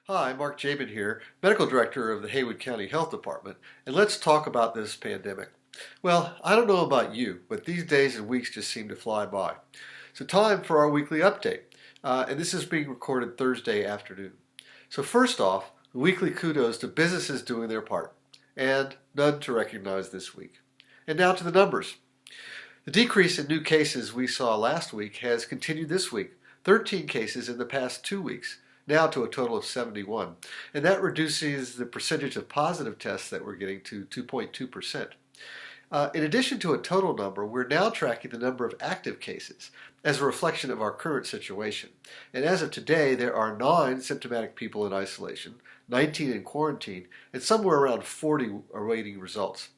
Hi, Mark Jabin here, Medical Director of the Haywood County Health Department, and let's talk about this pandemic. Well, I don't know about you, but these days and weeks just seem to fly by. So time for our weekly update, and this is being recorded Thursday afternoon. So first off, weekly kudos to businesses doing their part, and none to recognize this week. And now to the numbers. The decrease in new cases we saw last week has continued this week, 13 cases in the past 2 weeks, now to a total of 71. And that reduces the percentage of positive tests that we're getting to 2.2%. In addition to a total number, we're now tracking the number of active cases as a reflection of our current situation. And as of today, there are 9 symptomatic people in isolation, 19 in quarantine, and somewhere around 40 awaiting results.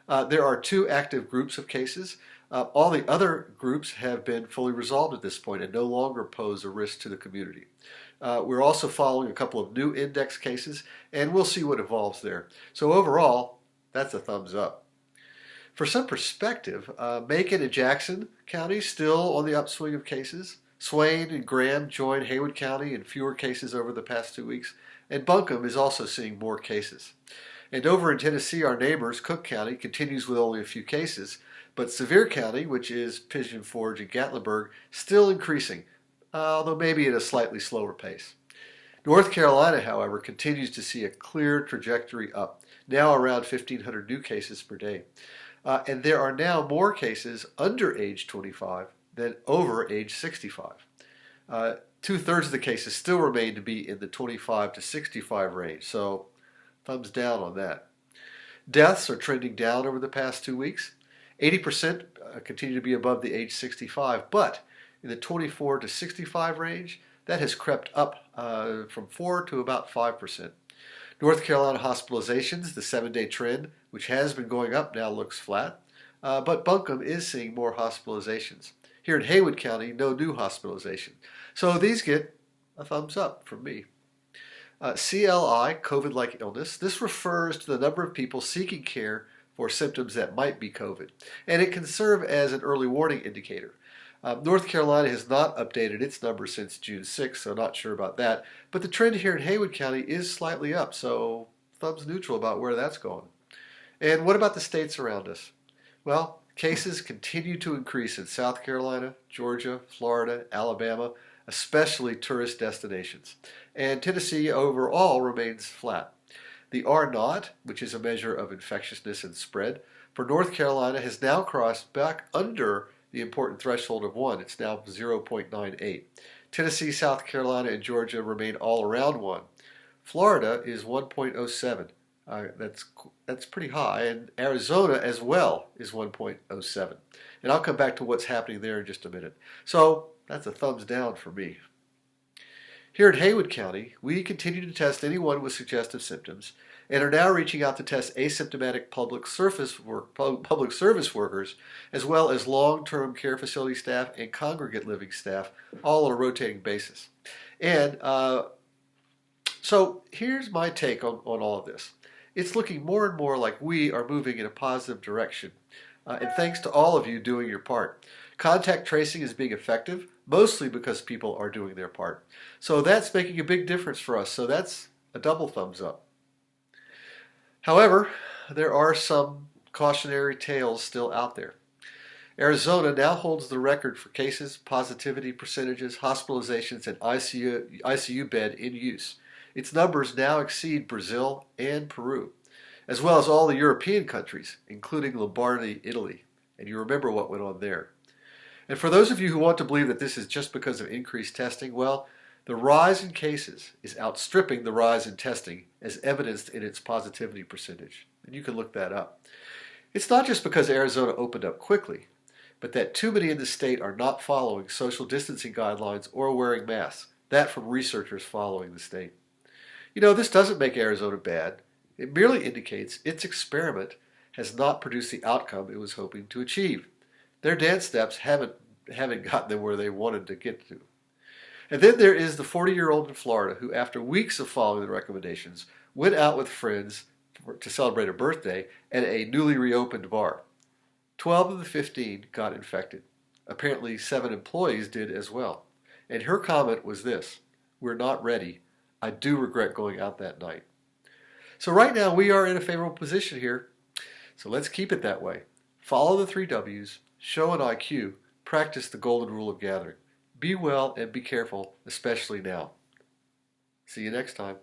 There are 2 active groups of cases. All the other groups have been fully resolved at this point and no longer pose a risk to the community. We're also following a couple of new index cases, and we'll see what evolves there. So overall, that's a thumbs up. For some perspective, Macon and Jackson counties still on the upswing of cases. Swain and Graham joined Haywood County in fewer cases over the past 2 weeks, and Buncombe is also seeing more cases. And over in Tennessee, our neighbors, Cook County, continues with only a few cases, but Sevier County, which is Pigeon Forge and Gatlinburg, still increasing, although maybe at a slightly slower pace. North Carolina, however, continues to see a clear trajectory up, now around 1,500 new cases per day. And there are now more cases under age 25 than over age 65. 2/3 of the cases still remain to be in the 25 to 65 range, so thumbs down on that. Deaths are trending down over the past 2 weeks. 80% continue to be above the age 65, but in the 24 to 65 range, that has crept up from 4 to about 5%. North Carolina hospitalizations, the 7-day trend, which has been going up, now looks flat, but Buncombe is seeing more hospitalizations. Here in Haywood County, no new hospitalization. So these get a thumbs up from me. CLI, COVID-like illness, this refers to the number of people seeking care for symptoms that might be COVID, and it can serve as an early warning indicator. North Carolina has not updated its numbers since June 6th, so not sure about that, but the trend here in Haywood County is slightly up, so thumbs neutral about where that's going. And what about the states around us? Well, cases continue to increase in South Carolina, Georgia, Florida, Alabama, especially tourist destinations. And Tennessee overall remains flat. The R0, which is a measure of infectiousness and spread, for North Carolina has now crossed back under the important threshold of 1. It's now 0.98. Tennessee, South Carolina, and Georgia remain all around 1. Florida is 1.07. That's pretty high, and Arizona as well is 1.07. And I'll come back to what's happening there in just a minute. So that's a thumbs down for me. Here in Haywood County, we continue to test anyone with suggestive symptoms and are now reaching out to test asymptomatic public service workers as well as long-term care facility staff and congregate living staff, all on a rotating basis. And so here's my take on all of this. It's looking more and more like we are moving in a positive direction, and thanks to all of you doing your part. Contact tracing is being effective, mostly because people are doing their part. So that's making a big difference for us, so that's a double thumbs up. However, there are some cautionary tales still out there. Arizona now holds the record for cases, positivity percentages, hospitalizations, and ICU bed in use. Its numbers now exceed Brazil and Peru, as well as all the European countries, including Lombardy, Italy. And you remember what went on there. And for those of you who want to believe that this is just because of increased testing, well, the rise in cases is outstripping the rise in testing as evidenced in its positivity percentage. And you can look that up. It's not just because Arizona opened up quickly, but that too many in the state are not following social distancing guidelines or wearing masks. That from researchers following the state. You know, this doesn't make Arizona bad. It merely indicates its experiment has not produced the outcome it was hoping to achieve. Their dance steps haven't gotten them where they wanted to get to. And then there is the 40-year-old in Florida who, after weeks of following the recommendations, went out with friends to celebrate a birthday at a newly reopened bar. 12 of the 15 got infected. Apparently 7 employees did as well. And her comment was this: "We're not ready. I do regret going out that night. So right now we are in a favorable position here. So let's keep it that way. Follow the 3 W's, show an IQ, practice the golden rule of gathering. Be well and be careful, especially now. See you next time.